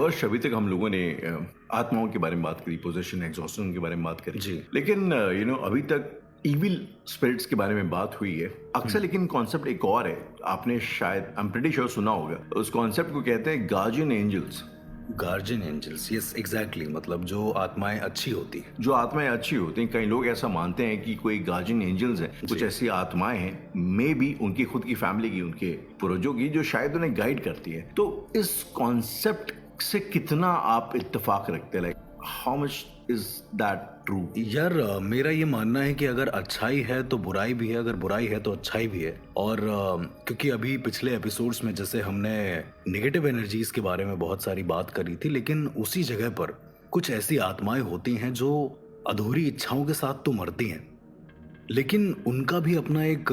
अर्श, अभी तक हम लोगों ने आत्माओं के बारे में बात करी, पोजेशन एग्जॉस्शन के बारे में बात करी जी। लेकिन अभी तक इविल स्पिरिट्स के बारे में बात हुई है अक्सर। लेकिन कॉन्सेप्ट एक और है, आपने शायद आई एम प्रीटी श्योर सुना होगा। उस कॉन्सेप्ट को कहते हैं guardian angels. Guardian angels, yes exactly, मतलब जो आत्माएं अच्छी होती हैं। जो आत्माएं अच्छी होती हैं, कई लोग ऐसा मानते हैं कि कोई गार्जियन एंजल्स हैं, कुछ ऐसी आत्माएं हैं, मे बी उनकी खुद की फैमिली की, उनके पूर्वजों की, जो शायद उन्हें गाइड करती है। तो इस कॉन्सेप्ट से कितना आप इत्तेफाक रखते हैं? Like how much is that true? यार मेरा ये मानना है कि अगर अच्छाई है तो बुराई भी है, अगर बुराई है तो अच्छाई भी है। और क्योंकि अभी पिछले एपिसोड्स में जैसे हमने नेगेटिव एनर्जीज के बारे में बहुत सारी बात करी थी, लेकिन उसी जगह पर कुछ ऐसी आत्माएं होती हैं जो अधूरी इच्छाओं के साथ तो मरती हैं, लेकिन उनका भी अपना एक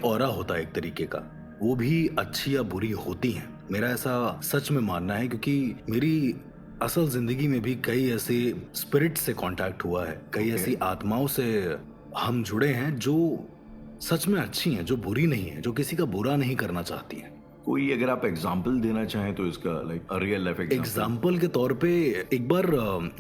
ऑरा होता है एक तरीके का, वो भी अच्छी या बुरी होती हैं। मेरा ऐसा सच में मानना है, क्योंकि मेरी असल जिंदगी में भी कई ऐसे स्पिरिट से कांटेक्ट हुआ है, कई ऐसी आत्माओं से हम जुड़े हैं जो सच में अच्छी हैं, जो बुरी नहीं है, जो किसी का बुरा नहीं करना चाहती हैं। कोई अगर आप एग्जाम्पल देना चाहें तो इसका, लाइक रियल लाइफ एग्जाम्पल के तौर पे एक बार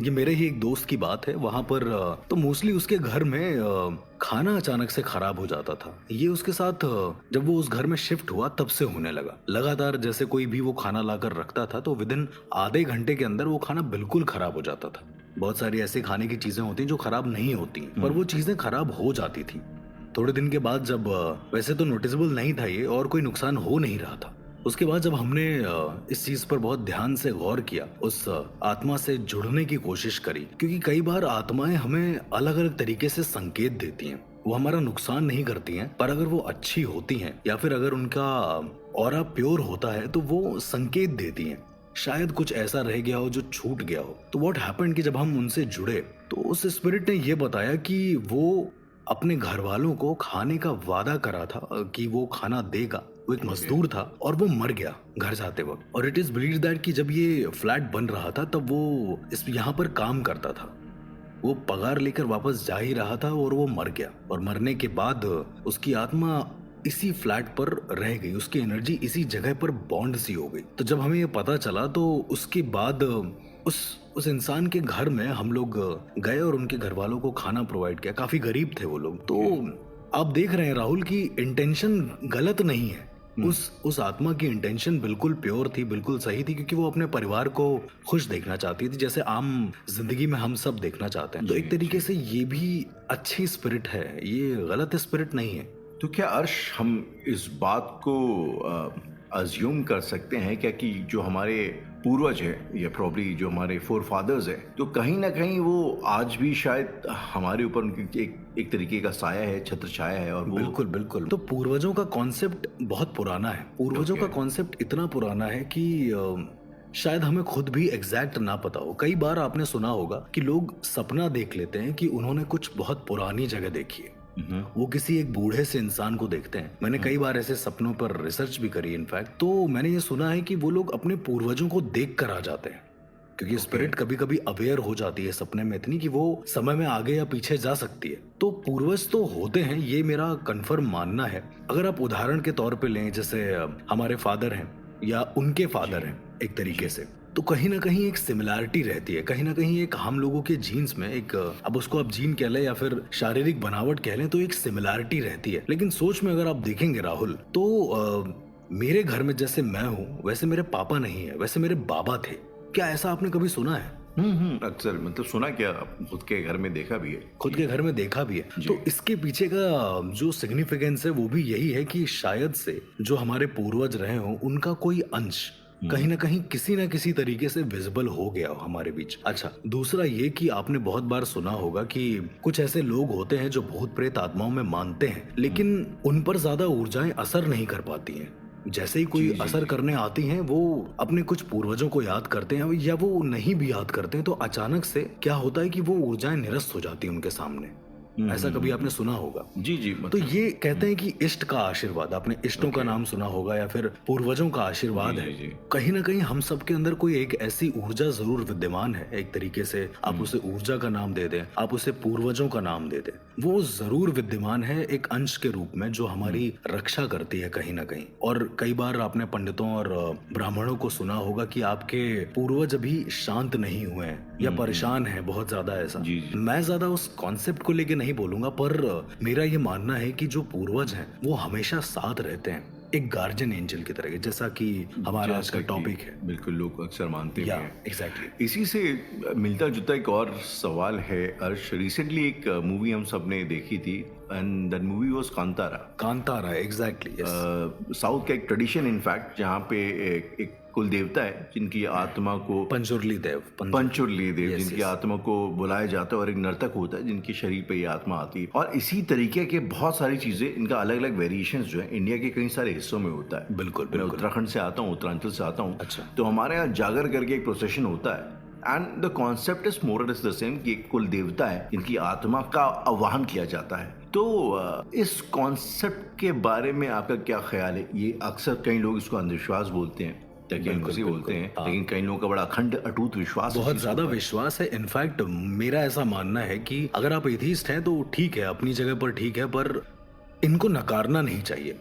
ये मेरे ही एक दोस्त की बात है, वहां पर तो मोस्टली उसके घर में खाना अचानक से खराब हो जाता था। ये उसके साथ जब वो उस घर में शिफ्ट हुआ तब से होने लगा। लगातार जैसे कोई भी वो खाना लाकर रखता था तो विदिन आधे घंटे के अंदर वो खाना बिल्कुल खराब हो जाता था। बहुत सारी ऐसी खाने की चीजें होती हैं जो खराब नहीं होती, पर वो चीजें खराब हो जाती थी। थोड़े दिन के बाद जब वैसे तो नोटिसेबल नहीं था ये और कोई नुकसान हो नहीं रहा था, उसके बाद जब हमने इस चीज पर बहुत ध्यान से गौर किया, उस आत्मा से जुड़ने की कोशिश करी, क्योंकि कई बार आत्माएं हमें अलग अलग तरीके से संकेत देती हैं। वो हमारा नुकसान नहीं करती हैं, पर अगर वो अच्छी होती हैं या फिर अगर उनका ऑरा प्योर होता है तो वो संकेत देती हैं। शायद कुछ ऐसा रह गया हो जो छूट गया हो। तो व्हाट हैपेंड कि जब हम उनसे जुड़े तो उस स्पिरिट ने ये बताया कि वो अपने घर वालों को खाने का वादा करा था कि वो खाना देगा। वो एक मजदूर था और वो मर गया घर जाते वक्त। और इट इज बिलीव्ड दैट कि जब ये फ्लैट बन रहा था तब वो यहाँ पर काम करता था। वो पगार लेकर वापस जा ही रहा था और वो मर गया। और मरने के बाद उसकी आत्मा इसी फ्लैट पर रह गई, उसकी एनर्जी इसी जगह पर बॉन्ड सी हो गई। तो जब हमें ये पता चला तो उसके बाद उस इंसान के घर में हम लोग गए और उनके घर वालों को खाना प्रोवाइड किया। काफी गरीब थे वो लोग। तो आप देख रहे हैं राहुल की इंटेंशन गलत नहीं है। उस आत्मा की इंटेंशन बिल्कुल प्योर थी, बिल्कुल सही थी, क्योंकि वो अपने परिवार को खुश देखना चाहती थी, जैसे आम जिंदगी में हम सब देखना चाहते हैं। तो एक तरीके से ये भी अच्छी स्पिरिट है, ये गलत स्पिरिट नहीं है। तो क्या अर्श, हम इस बात को अज्यूम कर सकते हैं क्या कि जो हमारे पूर्वज है या प्रॉब्ली जो हमारे फोर फादर्स है, तो कहीं ना कहीं वो आज भी शायद हमारे ऊपर उनकी एक तरीके का साया है, छत्र छाया है? और बिल्कुल बिल्कुल। तो पूर्वजों का कॉन्सेप्ट बहुत पुराना है। पूर्वजों का कॉन्सेप्ट इतना पुराना है कि शायद हमें खुद भी एग्जैक्ट ना पता हो। कई बार आपने सुना होगा कि लोग सपना देख लेते हैं कि उन्होंने कुछ बहुत पुरानी जगह देखी है। वो किसी एक बूढ़े से इंसान को देखते हैं। मैंने कई बार ऐसे सपनों पर रिसर्च भी करी इनफैक्ट। तो मैंने ये सुना है कि वो लोग अपने पूर्वजों को देख कर आ जाते हैं, क्योंकि स्पिरिट कभी कभी अवेयर हो जाती है सपने में इतनी कि वो समय में आगे या पीछे जा सकती है। तो पूर्वज तो होते हैं, ये मेरा कंफर्म मानना है। अगर आप उदाहरण के तौर पे लें, जैसे हमारे फादर हैं या उनके फादर हैं एक तरीके से, तो कहीं ना कहीं एक सिमिलैरिटी रहती है। कहीं ना कहीं एक हम लोगों के जीन्स में एक, अब उसको आप जीन कह लें या फिर शारीरिक बनावट कह लें, तो एक सिमिलैरिटी रहती है। लेकिन सोच में अगर आप देखेंगे राहुल, तो मेरे घर में जैसे मैं हूँ वैसे मेरे पापा नहीं है, वैसे मेरे बाबा थे। क्या ऐसा आपने कभी सुना है? अक्सर, मतलब सुना क्या, खुद के घर में देखा भी है। खुद के घर में देखा भी है। तो इसके पीछे का जो सिग्निफिकेंस है वो भी यही है कि शायद से जो हमारे पूर्वज रहे हों उनका कोई अंश कहीं ना कहीं किसी ना किसी तरीके से विजिबल हो गया हो हमारे बीच। अच्छा, दूसरा ये कि आपने बहुत बार सुना होगा कि कुछ ऐसे लोग होते हैं जो भूत प्रेत आत्माओं में मानते हैं, लेकिन उन पर ज्यादा ऊर्जाएं असर नहीं कर पाती हैं। जैसे ही कोई असर करने आती हैं वो अपने कुछ पूर्वजों को याद करते हैं, या वो नहीं भी याद करते हैं तो अचानक से क्या होता है कि वो ऊर्जाएं निरस्त हो जाती हैं उनके सामने। ऐसा कभी आपने सुना होगा। जी जी तो ये कहते हैं कि इष्ट का आशीर्वाद, आपने इष्टों का नाम सुना होगा या फिर पूर्वजों का आशीर्वाद जी, है। जी, जी। कहीं ना कहीं हम सबके अंदर कोई एक ऐसी ऊर्जा जरूर विद्यमान है। एक तरीके से आप उसे ऊर्जा का नाम दे दें, आप उसे पूर्वजों का नाम दे दें, वो जरूर विद्यमान है एक अंश के रूप में जो हमारी रक्षा करती है कहीं ना कहीं। और कई बार आपने पंडितों और ब्राह्मणों को सुना होगा कि आपके पूर्वज अभी शांत नहीं हुए हैं या परेशान हैं बहुत ज्यादा। ऐसा जी, जी। मैं ज्यादा उस कॉन्सेप्ट को लेके नहीं बोलूंगा, पर मेरा ये मानना है कि जो पूर्वज हैं वो हमेशा साथ रहते हैं, एक गार्जियन एंजल की तरह, जैसा कि हमारा आज का जैसा कि टॉपिक है। बिल्कुल लोग अक्सर मानते भी या हैं। एग्जैक्टली। इसी से मिलता जुलता एक और सवाल है अर्श। रिसेंटली एक मूवी हम सबने देखी थी and that movie was Kantara. Kantara, exactly, yes. South का एक ट्रेडिशन इनफैक्ट जहाँ पे एक कुल देवता है जिनकी आत्मा को पंचुरली देव, पंचुरली देव Yes, जिनकी yes. आत्मा को बुलाया जाता है और एक नर्तक होता है जिनके शरीर पे ये आत्मा आती है। और इसी तरीके के बहुत सारी चीजें, इनका अलग अलग वेरिएशंस जो है इंडिया के कई सारे हिस्सों में होता है। बिल्कुल मैं बिल्कुल। उत्तराखंड से आता हूँ, उत्तरांचल से आता हूँ। अच्छा। तो हमारे यहाँ जागर करके एक प्रोसेशन होता है and the concept is more is the same कि एक कुल देवता है जिनकी आत्मा का आवाहन किया जाता है। तो इस कॉन्सेप्ट के बारे में आपका क्या ख्याल है? ये अक्सर कई लोग इसको अंधविश्वास बोलते हैं, टेक्नोलॉजी बोलते हैं, लेकिन कई लोगों का बड़ा अखंड अटूट विश्वास है बहुत इस चीज़ ज्यादा के ऊपर। विश्वास है। इनफैक्ट मेरा ऐसा मानना है कि अगर आप एथीस्ट हैं तो ठीक है, अपनी जगह पर ठीक है, पर इनको नकारना नहीं चाहिए,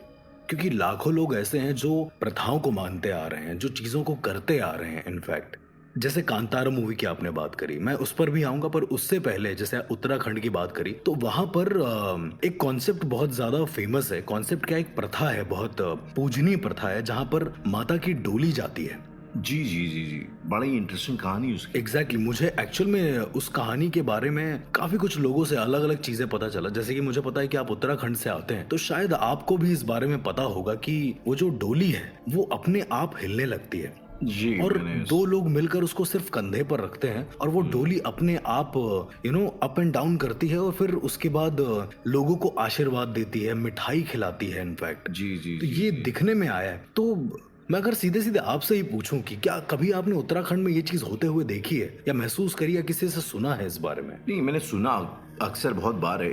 क्योंकि लाखों लोग ऐसे हैं जो प्रथाओं को मानते आ रहे हैं, जो चीजों को करते आ रहे हैं। इनफैक्ट जैसे कांतारा मूवी की आपने बात करी, मैं उस पर भी आऊंगा, पर उससे पहले जैसे उत्तराखंड की बात करी तो वहां पर एक कॉन्सेप्ट बहुत ज्यादा फेमस है। कॉन्सेप्ट क्या, एक प्रथा है, बहुत पूजनीय प्रथा है, जहां पर माता की डोली जाती है। जी जी जी जी, बड़ी इंटरेस्टिंग कहानी उसकी। एग्जैक्टली मुझे एक्चुअल में उस कहानी के बारे में काफी कुछ लोगों से अलग अलग चीजें पता चला। जैसे कि मुझे पता है कि आप उत्तराखंड से आते हैं, तो शायद आपको भी इस बारे में पता होगा कि वो जो डोली है वो अपने आप हिलने लगती है जी, और मैंने दो लोग मिलकर उसको सिर्फ कंधे पर रखते हैं और वो डोली अपने आप अप एंड डाउन करती है और फिर उसके बाद लोगों को आशीर्वाद देती है, मिठाई खिलाती है। इनफैक्ट जी जी तो जी, ये जी। दिखने में आया है। तो मैं अगर सीधे सीधे आपसे ही पूछूं कि क्या कभी आपने उत्तराखंड में ये चीज होते हुए देखी है या महसूस करी या किसी से सुना है इस बारे में? नहीं, मैंने सुना अक्सर बहुत बार है,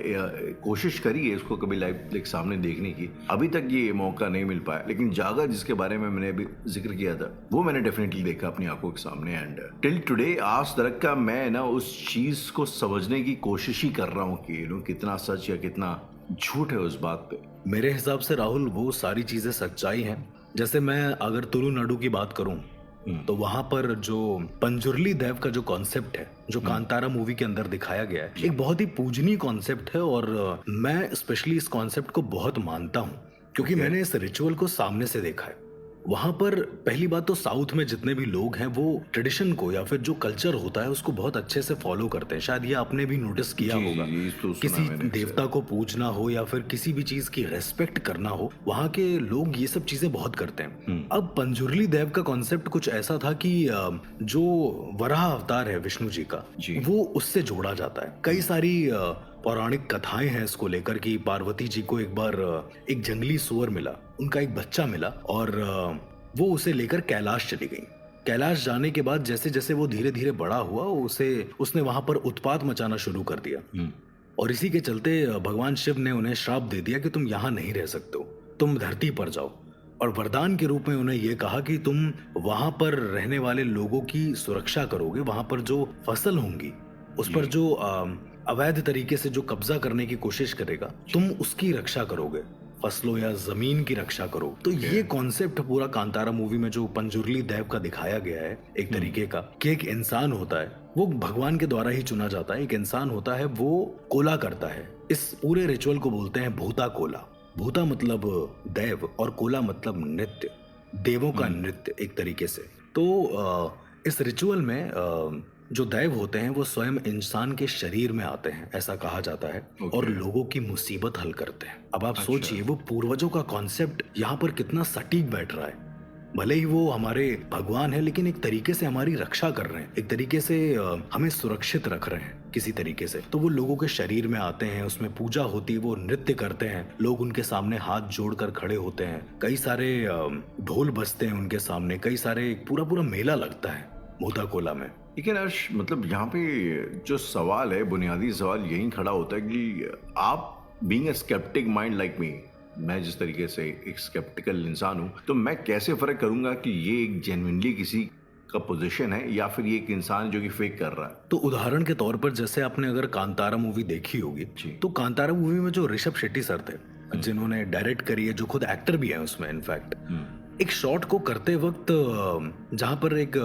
कोशिश करी है इसको कभी लाइव सामने देखने की, अभी तक ये मौका नहीं मिल पाया। लेकिन जागर जिसके बारे में मैंने अभी जिक्र किया था वो मैंने डेफिनेटली देखा अपनी आंखों के सामने एंड टिल टुडे आज तक का मैं ना उस चीज को समझने की कोशिश ही कर रहा हूँ कि कितना सच या कितना झूठ है उस बात पे। मेरे हिसाब से राहुल वो सारी चीजें सच्चाई हैं। जैसे मैं अगर तुलुनाडु की बात करूं तो वहां पर जो पंजुरली देव का जो कॉन्सेप्ट है, जो कांतारा मूवी के अंदर दिखाया गया है, एक बहुत ही पूजनीय कॉन्सेप्ट है और मैं स्पेशली इस कॉन्सेप्ट को बहुत मानता हूं क्योंकि मैंने इस रिचुअल को सामने से देखा है। वहां पर पहली बात तो साउथ में जितने भी लोग हैं वो ट्रेडिशन को या फिर जो कल्चर होता है उसको बहुत अच्छे से फॉलो करते हैं। शायद ये आपने भी नोटिस किया जी, होगा। जी, तो सुना किसी मैंने अक्सर। देवता को पूजना हो या फिर किसी भी चीज की रेस्पेक्ट करना हो, वहाँ के लोग ये सब चीजें बहुत करते हैं। अब पंजुरली देव का कॉन्सेप्ट कुछ ऐसा था कि जो वराह अवतार है विष्णु जी का, जी। वो उससे जोड़ा जाता है। कई सारी पौराणिक कथाएं हैं इसको लेकर कि पार्वती जी को एक बार एक जंगली सुअर मिला, उनका एक बच्चा मिला और वो उसे लेकर कैलाश चली गई। कैलाश जाने के बाद जैसे जैसे वो धीरे धीरे बड़ा हुआ, उसने वहां पर उत्पात मचाना शुरू कर दिया और इसी के चलते भगवान शिव ने उन्हें श्राप दे दिया कि तुम यहाँ नहीं रह सकते हो, तुम धरती पर जाओ। और वरदान के रूप में उन्हें यह कहा कि तुम वहां पर रहने वाले लोगों की सुरक्षा करोगे, वहां पर जो फसल होंगी उस पर जो अवैध तरीके से जो कब्जा करने की कोशिश करेगा, तुम उसकी रक्षा करोगे, फसलों या जमीन की रक्षा करो। तो ये कॉन्सेप्ट पूरा कांतारा मूवी में जो पंजुरली देव का दिखाया गया है एक तरीके का, कि एक इंसान होता है, वो भगवान के द्वारा ही चुना जाता है, एक इंसान होता है, वो कोला करता है। इस पूरे रिचुअल को बोलते हैं भूता कोला। भूता मतलब देव और कोला मतलब नृत्य, देवों का नृत्य एक तरीके से। तो इस रिचुअल में जो दैव होते हैं वो स्वयं इंसान के शरीर में आते हैं, ऐसा कहा जाता है, और लोगों की मुसीबत हल करते हैं। अब आप सोचिए वो पूर्वजों का कॉन्सेप्ट यहाँ पर कितना सटीक बैठ रहा है। भले ही वो हमारे भगवान है, लेकिन एक तरीके से हमारी रक्षा कर रहे हैं, एक तरीके से हमें सुरक्षित रख रहे हैं किसी तरीके से। तो वो लोगों के शरीर में आते हैं, उसमें पूजा होती है, वो नृत्य करते हैं, लोग उनके सामने हाथ जोड़कर खड़े होते हैं, कई सारे ढोल बजते हैं उनके सामने, कई सारे पूरा पूरा मेला लगता है। भूता कोला में। लेकिन अर्श, मतलब यहाँ पे जो सवाल है, बुनियादी सवाल यही खड़ा होता है कि आप being a sceptic mind like me, मैं जिस तरीके से एक स्केप्टिकल इंसान हूँ, तो मैं कैसे फर्क करूंगा कि ये एक जेन्युइनली किसी का पोजीशन है या फिर ये एक इंसान जो कि फेक कर रहा है। तो उदाहरण के तौर पर जैसे आपने अगर कांतारा मूवी देखी होगी, तो कांतारा मूवी में जो ऋषभ शेट्टी सर थे जिन्होंने डायरेक्ट करी है, जो खुद एक्टर भी है उसमें इनफैक्ट, एक शॉट को करते वक्त जहां पर एक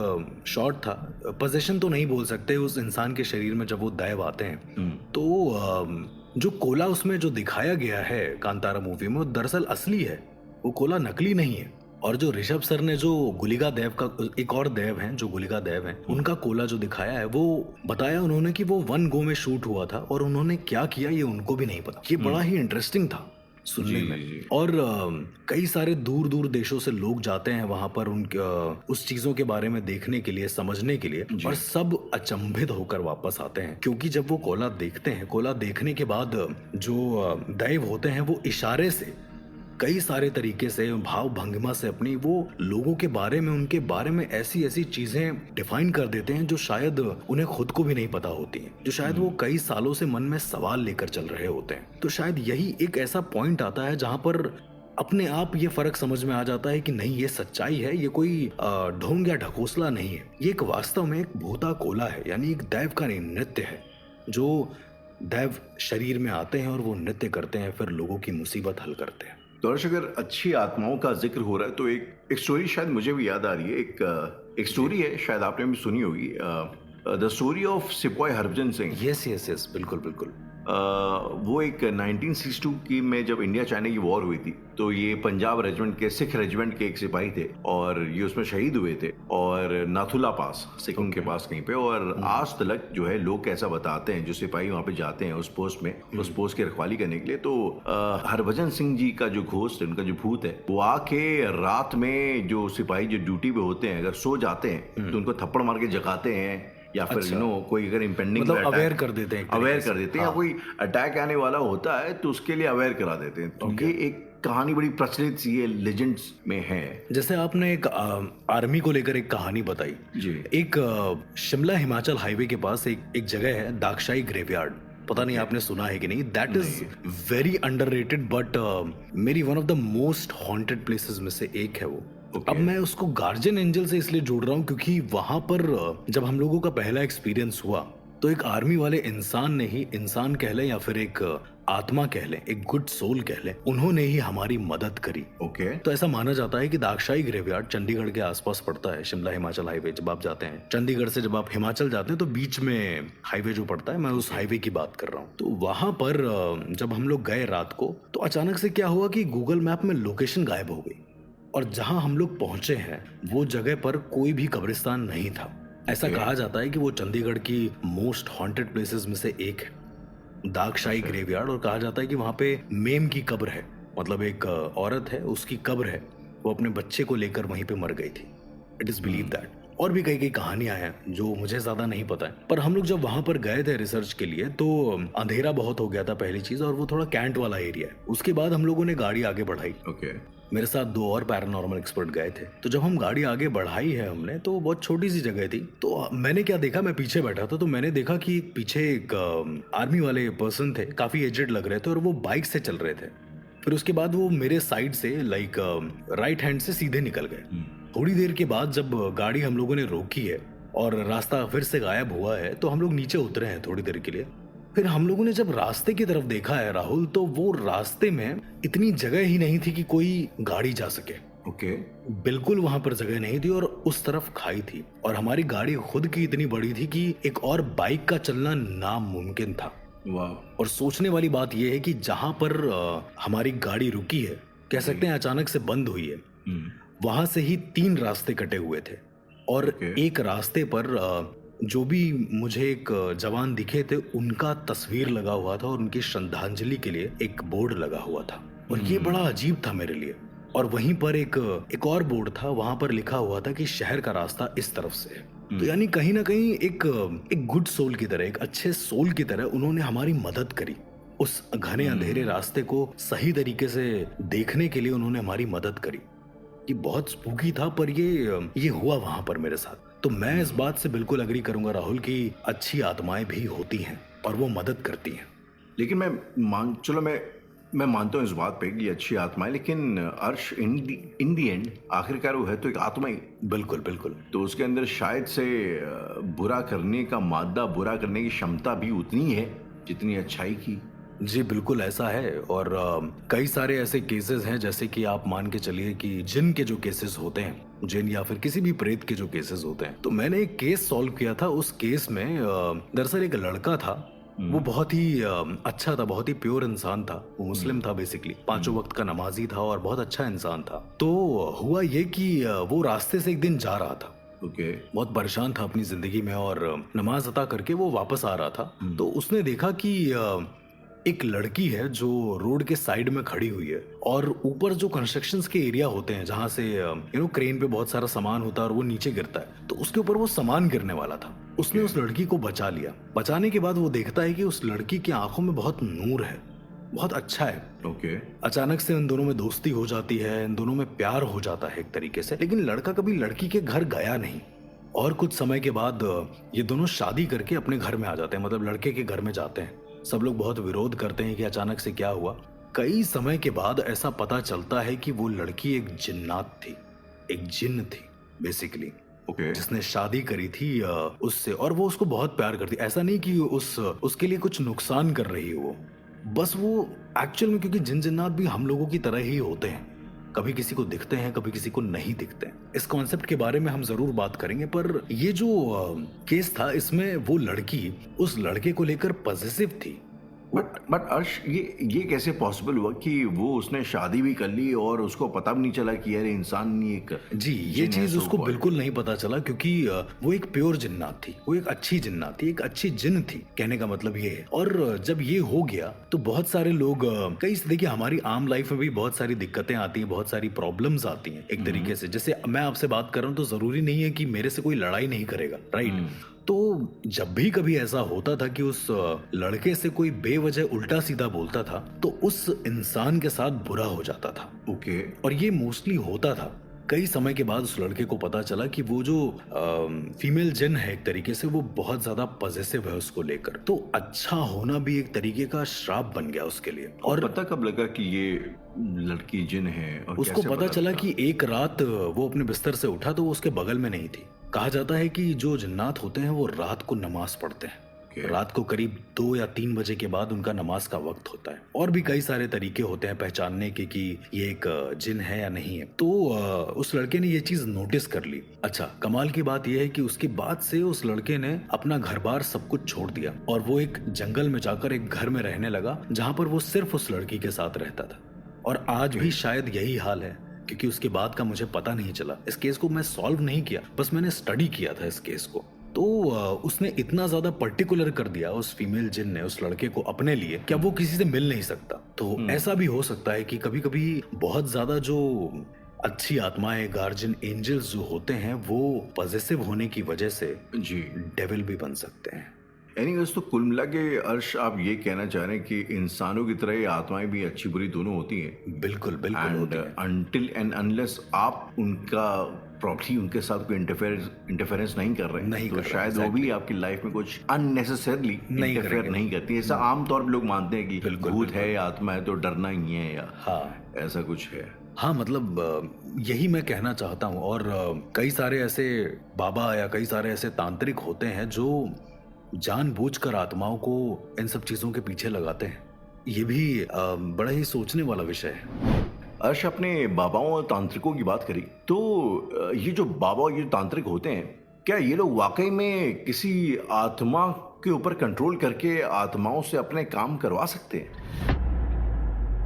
शॉट था, पोजीशन तो नहीं बोल सकते उस इंसान के शरीर में जब वो दैव आते हैं, तो जो कोला उसमें जो दिखाया गया है कांतारा मूवी में, वो दरअसल असली है, वो कोला नकली नहीं है। और जो ऋषभ सर ने जो गुलिका देव का, एक और देव हैं जो गुलिका देव हैं, उनका कोला जो दिखाया है, वो बताया उन्होंने कि वो 1 गो में शूट हुआ था और उन्होंने क्या किया ये उनको भी नहीं पता। ये बड़ा ही इंटरेस्टिंग था सुनने में। और कई सारे दूर दूर देशों से लोग जाते हैं वहां पर उस चीजों के बारे में देखने के लिए, समझने के लिए, और सब अचंभित होकर वापस आते हैं, क्योंकि जब वो कोला देखते हैं, कोला देखने के बाद जो दैव होते हैं वो इशारे से, कई सारे तरीके से, भाव भंगिमा से अपनी वो लोगों के बारे में, उनके बारे में ऐसी ऐसी चीजें डिफाइन कर देते हैं जो शायद उन्हें खुद को भी नहीं पता होती हैं, जो शायद वो कई सालों से मन में सवाल लेकर चल रहे होते हैं। तो शायद यही एक ऐसा पॉइंट आता है जहां पर अपने आप ये फर्क समझ में आ जाता है कि नहीं, ये सच्चाई है, ये कोई ढोंग या ढकोसला नहीं है, ये एक वास्तव में एक भूता कोला है, यानी एक दैव का नृत्य है, जो दैव शरीर में आते हैं और वो नृत्य करते हैं, फिर लोगों की मुसीबत हल करते हैं। तो अर्श, अगर अच्छी आत्माओं का जिक्र हो रहा है तो एक स्टोरी शायद मुझे भी याद आ रही है। एक स्टोरी है, शायद आपने भी सुनी होगी, द स्टोरी ऑफ सिपाही Harbhajan Singh. Yes yes yes, बिल्कुल बिल्कुल। वो एक 1962 की में जब इंडिया चाइना की वॉर हुई थी, तो ये पंजाब रेजिमेंट के, सिख रेजिमेंट के एक सिपाही थे और ये उसमें शहीद हुए थे, और नाथुला पास, सिक्किम के पास कहीं पे। और आज तक जो है लोग ऐसा बताते हैं, जो सिपाही वहां पे जाते हैं उस पोस्ट में, उस पोस्ट की रखवाली करने के लिए, तो हरभजन सिंह जी का जो घोस्ट है, उनका जो भूत है, वो आके रात में जो सिपाही जो ड्यूटी पे होते हैं, अगर सो जाते हैं तो उनको थप्पड़ मार के जगाते हैं, या फिर कोई अगर इम्पेंडिंग मतलब अवेयर कर देते हैं, या कोई अटैक आने वाला होता है तो उसके लिए अवेयर करा देते हैं। तो ये एक कहानी बड़ी प्रचलित सी है, लेजेंड्स में है। जैसे आपने एक आर्मी को लेकर एक कहानी बताई जी। एक शिमला हिमाचल हाईवे के पास एक जगह है, दाक्षाई ग्रेवयार्ड, पता नहीं आपने सुना है कि नहीं। That is very underrated, but मेरी one of the most haunted places में से एक है वो। अब मैं उसको गार्जियन एंजल से इसलिए जोड़ रहा हूँ क्योंकि वहां पर जब हम लोगों का पहला एक्सपीरियंस हुआ, तो एक आर्मी वाले इंसान ने ही, इंसान कह लें या फिर एक आत्मा कह लें, एक गुड सोल कह लें, उन्होंने ही हमारी मदद करी। तो ऐसा माना जाता है कि दाक्षाई ग्रेवयार्ड चंडीगढ़ के आसपास पड़ता है, शिमला हिमाचल हाईवे। जब आप जाते हैं चंडीगढ़ से, जब आप हिमाचल जाते हैं, तो बीच में हाईवे जो पड़ता है, मैं उस हाईवे की बात कर रहा हूँ। तो वहां पर जब हम लोग गए रात को, तो अचानक से क्या हुआ कि गूगल मैप में लोकेशन गायब हो गई, और जहां हम लोग पहुंचे हैं वो जगह पर कोई भी कब्रिस्तान नहीं था। ऐसा कहा जाता है कि वो चंडीगढ़ की मोस्ट हॉन्टेड प्लेसेस में से एक है, दाक्षाई ग्रेवयार्ड। और कहा जाता है कि वहां पे मेम की कब्र है, मतलब एक औरत है, उसकी कब्र है, वो अपने बच्चे को लेकर वहीं पे मर गई थी। It is believe that. और भी कई कहानियां हैं जो मुझे ज्यादा नहीं पता है, पर हम लोग जब वहां पर गए थे रिसर्च के लिए, तो अंधेरा बहुत हो गया था पहली चीज, और वो थोड़ा कैंट वाला एरिया है। उसके बाद हम लोगों ने गाड़ी आगे बढ़ाई। मेरे साथ 2 और पैरानॉर्मल एक्सपर्ट गए थे। तो जब हम गाड़ी आगे बढ़ाई है हमने, तो बहुत छोटी सी जगह थी। तो मैंने क्या देखा, मैं पीछे बैठा था, तो मैंने देखा कि पीछे एक आर्मी वाले पर्सन थे, काफी एजेड लग रहे थे, और वो बाइक से चल रहे थे। फिर उसके बाद वो मेरे साइड से लाइक राइट हैंड से सीधे निकल गए। थोड़ी देर के बाद जब गाड़ी हम लोगों ने रोकी है और रास्ता फिर से गायब हुआ है, तो हम लोग नीचे उतरे हैं थोड़ी देर के लिए। फिर हम लोगों ने जब रास्ते की तरफ देखा है राहुल, तो वो रास्ते में इतनी जगह ही नहीं थी कि कोई गाड़ी जा सके। बिल्कुल वहां पर जगह नहीं थी, और उस तरफ खाई थी, और हमारी गाड़ी खुद की इतनी बड़ी थी कि एक और बाइक का चलना नामुमकिन था। और सोचने वाली बात यह है कि जहां पर हमारी गाड़ी रुकी है, कह सकते हैं अचानक से बंद हुई है, वहां से ही 3 रास्ते कटे हुए थे। और एक रास्ते पर जो भी मुझे एक जवान दिखे थे, उनका तस्वीर लगा हुआ था, और उनकी श्रद्धांजलि के लिए एक बोर्ड लगा हुआ था। और ये बड़ा अजीब था मेरे लिए। और वहीं पर एक और बोर्ड था, वहां पर लिखा हुआ था कि शहर का रास्ता इस तरफ से है। तो यानी कहीं ना कहीं एक गुड सोल की तरह, एक अच्छे सोल की तरह उन्होंने हमारी मदद करी। उस घने अंधेरे रास्ते को सही तरीके से देखने के लिए उन्होंने हमारी मदद करी। ये बहुत स्पूकी था, पर ये हुआ वहां पर मेरे साथ। तो मैं इस बात से बिल्कुल अग्री करूंगा राहुल कि अच्छी आत्माएं भी होती हैं और वो मदद करती हैं। लेकिन मैं मानता हूँ इस बात पे कि अच्छी आत्मा है, लेकिन अर्श इन दी एंड आखिरकार वो है तो एक आत्मा ही। बिल्कुल बिल्कुल। तो उसके अंदर शायद से बुरा करने का मादा, बुरा करने की क्षमता भी उतनी है जितनी अच्छाई की। जी बिल्कुल ऐसा है। और कई सारे ऐसे केसेस हैं, जैसे कि आप मान के चलिए कि जिन के जो केसेस होते हैं, जिन या फिर किसी भी प्रेत के जो केसेस होते हैं, तो मैंने एक केस सॉल्व किया था। उस केस में दरअसल एक लड़का था, वो बहुत ही अच्छा था, बहुत ही प्योर इंसान था। वो मुस्लिम था बेसिकली, 5 वक्त का नमाजी था और बहुत अच्छा इंसान था। तो हुआ ये कि वो रास्ते से एक दिन जा रहा था, ओके। बहुत परेशान था अपनी जिंदगी में और नमाज अता करके वो वापस आ रहा था। तो उसने देखा कि एक लड़की है जो रोड के साइड में खड़ी हुई है और ऊपर जो कंस्ट्रक्शंस के एरिया होते हैं जहां से क्रेन पे बहुत सारा सामान होता है और वो नीचे गिरता है, तो उसके ऊपर वो सामान गिरने वाला था। उसने उस लड़की को बचा लिया। बचाने के बाद वो देखता है कि उस लड़की की आंखों में बहुत नूर है, बहुत अच्छा है। ओके। अचानक से इन दोनों में दोस्ती हो जाती है, इन दोनों में प्यार हो जाता है एक तरीके से। लेकिन लड़का कभी लड़की के घर गया नहीं और कुछ समय के बाद ये दोनों शादी करके अपने घर में आ जाते हैं, मतलब लड़के के घर में जाते हैं। सब लोग बहुत विरोध करते हैं कि अचानक से क्या हुआ। कई समय के बाद ऐसा पता चलता है कि वो लड़की एक जिन्नात थी, एक जिन्न थी बेसिकली, ओके। जिसने शादी करी थी उससे, और वो उसको बहुत प्यार करती। ऐसा नहीं कि उसके लिए कुछ नुकसान कर रही है वो, बस वो एक्चुअल में, क्योंकि जिन जिन्नात भी हम लोगों की तरह ही होते हैं, कभी किसी को दिखते हैं, कभी किसी को नहीं दिखते। इस कॉन्सेप्ट के बारे में हम जरूर बात करेंगे, पर ये जो केस था इसमें वो लड़की उस लड़के को लेकर पॉजिटिव थी। बट अर्श, ये कैसे पॉसिबल हुआ कि वो उसने शादी भी कर ली और उसको पता भी नहीं चला कि यार इंसान नहीं एक जी, ये चीज उसको बिल्कुल नहीं पता चला, क्योंकि वो एक प्योर जिन्नात थी, वो एक अच्छी जिन्नात थी, एक अच्छी जिन्न थी, कहने का मतलब ये है। और जब ये हो गया तो बहुत सारे लोग, कई देखिए हमारी आम लाइफ में भी बहुत सारी दिक्कतें आती हैं, बहुत सारी प्रॉब्लम्स आती हैं एक तरीके से। जैसे मैं आपसे बात कर रहा हूँ तो जरूरी नहीं है कि मेरे से कोई लड़ाई नहीं करेगा, राइट? तो जब भी कभी ऐसा होता था कि उस लड़के से कोई बेवजह उल्टा सीधा बोलता था, तो उस इंसान के साथ बुरा हो जाता था। ओके। और ये मोस्टली होता था। कई समय के बाद उस लड़के को पता चला कि वो जो फीमेल जिन है एक तरीके से, वो बहुत ज्यादा पॉजिटिव है उसको लेकर। तो अच्छा होना भी एक तरीके का श्राप बन गया उसके लिए। और पता कब लगा कि ये लड़की जिन है? और उसको पता चला कि एक रात वो अपने बिस्तर से उठा तो वो उसके बगल में नहीं थी। कहा जाता है कि जो जिन्नात होते हैं वो रात को नमाज पढ़ते हैं। रात को करीब 2 या 3 बजे के बाद उनका नमाज का वक्त होता है। और भी कई सारे तरीके होते हैं पहचानने के कि ये एक जिन है या नहीं है। तो उस लड़के ने ये चीज नोटिस कर ली। अच्छा, कमाल की बात यह है कि उसके बाद से उस लड़के ने अपना घर बार सब कुछ छोड़ दिया और वो एक जंगल में जाकर एक घर में रहने लगा, जहां पर वो सिर्फ उस लड़की के साथ रहता था। और आज भी शायद यही हाल है, क्योंकि उसके बाद का मुझे पता नहीं चला। इस केस को मैं सॉल्व नहीं किया, बस मैंने स्टडी किया था इस केस को। तो उसने इतना ज्यादा पर्टिकुलर कर दिया उस फीमेल जिन ने उस लड़के को अपने लिए कि अब वो किसी से मिल नहीं सकता। तो ऐसा भी हो सकता है कि कभी कभी बहुत ज्यादा जो अच्छी आत्माएं, गार्जियन एंजल्स जो होते हैं, वो पॉजिटिव होने की वजह से जी डेविल भी बन सकते हैं। एनीवेज, तो कुल मिला के अर्श आप ये कहना चाह रहे हैं कि इंसानों की तरह ये आत्माएं भी अच्छी बुरी दोनों होती हैं। बिल्कुल बिल्कुल एंड होती हैं। अनटिल एंड अनलेस आप उनका प्रॉपर्टी उनके साथ कोई इंटरफेरेंस नहीं कर रहे नहीं तो कर रहे, शायद वो भी आपकी लाइफ में कुछ अननेसेसरली नहीं इंटरफेयर करेंगे। नहीं करती। ऐसा आमतौर पर लोग मानते हैं कि बिल्कुल, भूत है या आत्मा है तो डरना ही है, या हाँ ऐसा कुछ है। हाँ, मतलब यही मैं कहना चाहता हूँ। और कई सारे ऐसे बाबा या कई सारे ऐसे तांत्रिक होते हैं जो जानबूझकर आत्माओं को इन सब चीजों के पीछे लगाते हैं। ये भी बड़ा ही सोचने वाला विषय है। अर्श, अपने बाबाओं और तांत्रिकों की बात करी तो ये जो बाबा और ये तांत्रिक होते हैं, क्या ये लोग वाकई में किसी आत्मा के ऊपर कंट्रोल करके आत्माओं से अपने काम करवा सकते हैं?